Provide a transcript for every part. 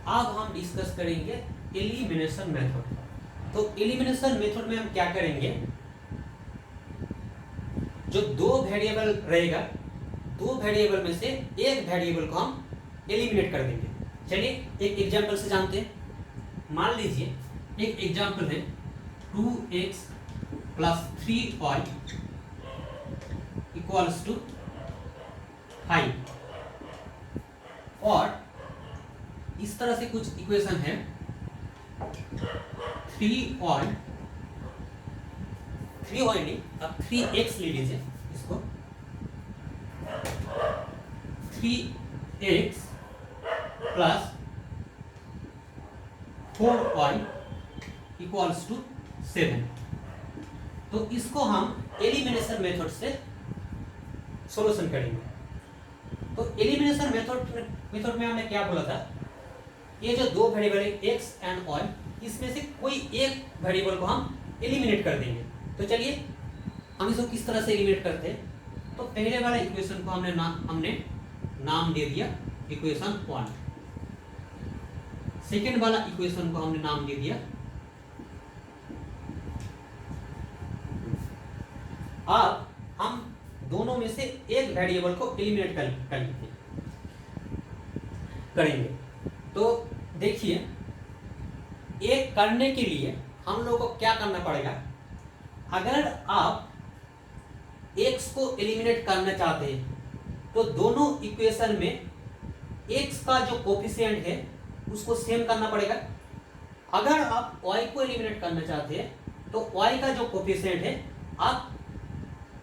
अब हम डिस्कस करेंगे एलिमिनेशन मेथड। तो एलिमिनेशन मेथड में हम क्या करेंगे, जो दो वेरिएबल रहेगा, दो वेरिएबल में से एक वेरिएबल को हम एलिमिनेट कर देंगे। चलिए एक एग्जांपल से जानते हैं। मान लीजिए एक एग्जांपल है 2x + 3y = 5 और इस तरह से कुछ इक्वेशन है 3y नहीं, अब 3x ले लीजिए इसको, 3x + 4y = 7। तो इसको हम एलिमिनेशन मेथड से सॉल्यूशन करेंगे। तो एलिमिनेशन मेथड में हमने क्या बोला था, ये जो दो वेरिएबल है x एंड y, इसमें से कोई एक वेरिएबल को हम एलिमिनेट कर देंगे। तो चलिए हम इसको किस तरह से एलिमिनेट करते हैं। तो पहले वाला इक्वेशन को हमने नाम दे दिया इक्वेशन 1, सेकेंड वाला इक्वेशन को हमने नाम दे दिया, अब हम दोनों में से एक वेरिएबल को एलिमिनेट करेंगे। तो देखिए, एक करने के लिए हम लोगों को क्या करना पड़ेगा, अगर आप x को एलिमिनेट करना चाहते हैं तो दोनों इक्वेशन में x का जो कोफिशिएंट है उसको सेम करना पड़ेगा। अगर आप y को एलिमिनेट करना चाहते हैं तो y का जो कोफिशिएंट है आप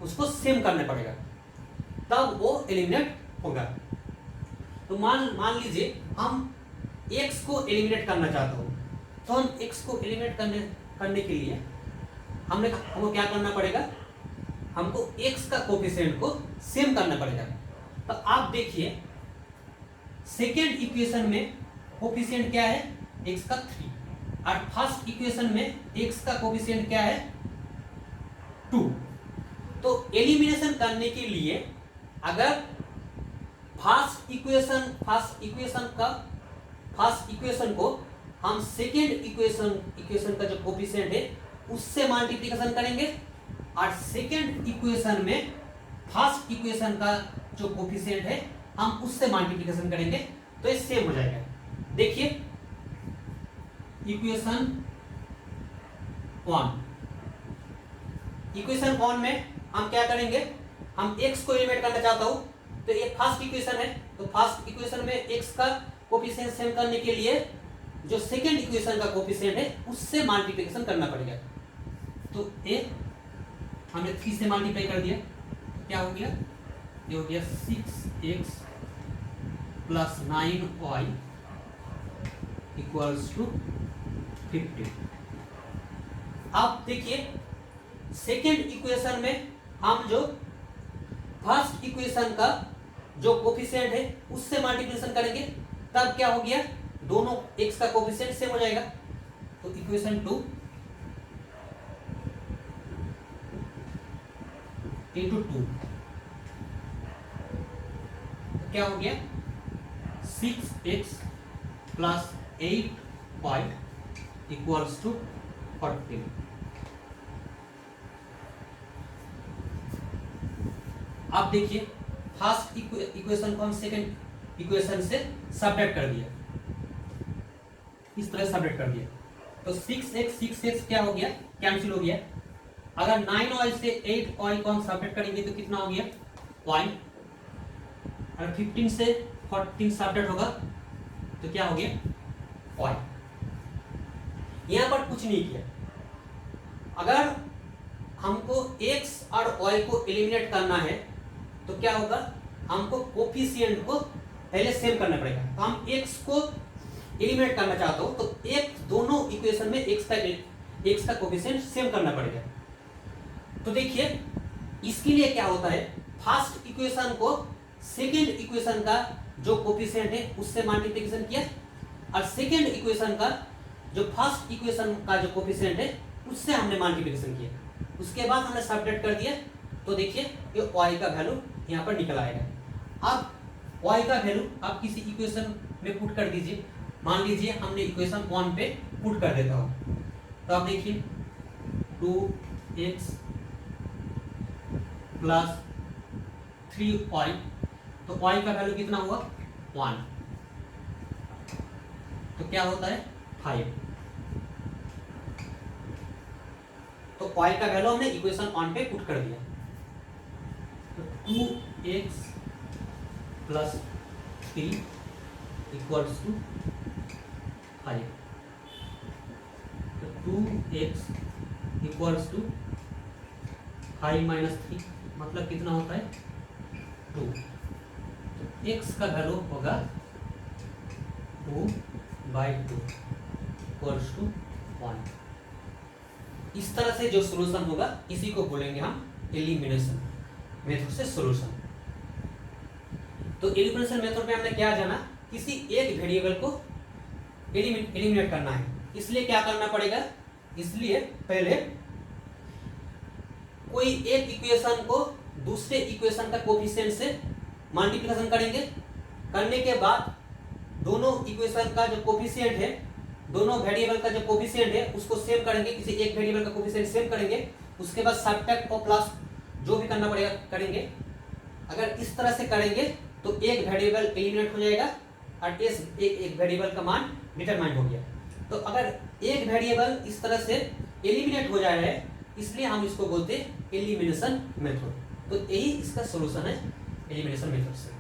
उसको सेम करना पड़ेगा, तब वो एलिमिनेट होगा। तो मान लीजिए हम x को एलिमिनेट करना चाहता हूं, तो हम x को एलिमिनेट करने के लिए हमको क्या करना पड़ेगा, हमको x का कोफिशिएंट को सेम करना पड़ेगा। तो आप देखिए सेकेंड इक्वेशन में कोफिशिएंट क्या है, x का 3, और फर्स्ट इक्वेशन में x का कोफिशिएंट क्या है 2। तो एलिमिनेशन करने के लिए अगर फर्स्ट इक्वेशन को हम सेकेंड इक्वेशन का जो कोफिशिएंट है उससे मल्टीप्लिकेशन करेंगे, और सेकेंड इक्वेशन में फर्स्ट इक्वेशन का जो कोफिशिएंट है हम उससे मल्टीप्लिकेशन करेंगे, तो ये सेम हो जाएगा। देखिए इक्वेशन 1 में हम क्या करेंगे, हम x को एलिमिनेट करना चाहता हूं, तो ये फर्स्ट इक्वेशन है, तो फर्स्ट इक्वेशन में x का कोफिशिएंट सेम करने के लिए जो सेकेंड इक्वेशन का कोफिशिएंट है उससे मल्टीप्लिकेशन करना पड़ेगा। तो ये हमने 3 से मल्टीप्लाई कर दिया, तो क्या हो गया, ये हो गया 6x + 9y = 15। अब देखिए सेकेंड इक्वेशन में हम जो फर्स्ट इक्वेशन का जो कोफिशिएंट है उससे मल्टीप्लिकेशन करेंगे, तब क्या हो गया, दोनों x का कोफिशिएंट सेम हो जाएगा। तो इक्वेशन 2 × 2 तो क्या हो गया, 6x + 8y = 14। अब देखिए फर्स्ट इक्वेशन को हम सेकेंड इक्वेशन से सब्ट्रैक्ट कर दिया, इस तरह सब्ट्रैक्ट कर दिया, तो 6x क्या हो गया, कैंसिल हो गया। अगर 9y से 8y को हम सब्ट्रैक्ट करेंगे तो कितना हो गया, y, और 15 से 14 सब्ट्रैक्ट होगा तो क्या हो गया, y। यहां पर कुछ नहीं किया। अगर हमको x और y को एलिमिनेट करना है तो क्या होगा, हमको कोफिशिएंट को पहले सेम करना पड़ेगा। तो हम x को एलिमिनेट करना चाहता हूं तो एक दोनों इक्वेशन में x का कोफिशिएंट सेम करना पड़ेगा। तो देखिए इसके लिए क्या होता है, फर्स्ट इक्वेशन को सेकेंड इक्वेशन का जो कोफिशिएंट है उससे मल्टीप्लिकेशन किया, और सेकेंड इक्वेशन का जो फर्स्ट इक्वेशन का जो कोफिशिएंट है उससे हमने मल्टीप्लिकेशन किया, उसके बाद हमने सब्ट्रैक्ट कर दिया। तो देखिए ये y का वैल्यू यहाँ पर निकल आएगा। अब y का वैल्यू आप किसी इक्वेशन में पुट कर दीजिए, मान लीजिए हमने इक्वेशन 1 पे पुट कर देता हूँ, तो आप देखिए 2x प्लस 3y, तो y का वैल्यू कितना हुआ 1, तो क्या होता है 5। तो y का वैल्यू हमने इक्वेशन 1 पे पुट कर दिया, तो 2x प्लस 3 इक्वल्स टू 5, तो 2x इक्वल्स टू 5 माइनस 3 मतलब कितना होता है 2, तो x का वैल्यू होगा 2/2 इक्वल्स टू 1। इस तरह से जो सॉल्यूशन होगा इसी को बोलेंगे हम एलिमिनेशन मेथड से सॉल्यूशन। तो एलिमिनेशन मेथड में हमने क्या जाना, किसी एक वेरिएबल को एलिमिनेट करना है, इसलिए क्या करना पड़ेगा, इसलिए पहले कोई एक इक्वेशन को दूसरे इक्वेशन का कोफिशिएंट से मल्टीप्लिकेशन करेंगे, करने के बाद दोनों इक्वेशन का जो कोफिशिएंट है, दोनों वेरिएबल का जो कोफिशिएंट है उसको सेम करेंगे, किसी एक वेरिएबल का कोफिशिएंट सेम करेंगे, उसके बाद सब्ट्रैक्ट और प्लस जो भी करना पड़ेगा करेंगे। अगर इस तरह से करेंगे तो एक वेरिएबल एलिमिनेट हो जाएगा और एक वेरिएबल का मान डिटरमाइन हो गया। तो अगर एक वेरिएबल इस तरह से एलिमिनेट हो जाए है, इसलिए हम इसको बोलते हैं एलिमिनेशन मेथड। तो यही इसका सॉल्यूशन है एलिमिनेशन मेथड से।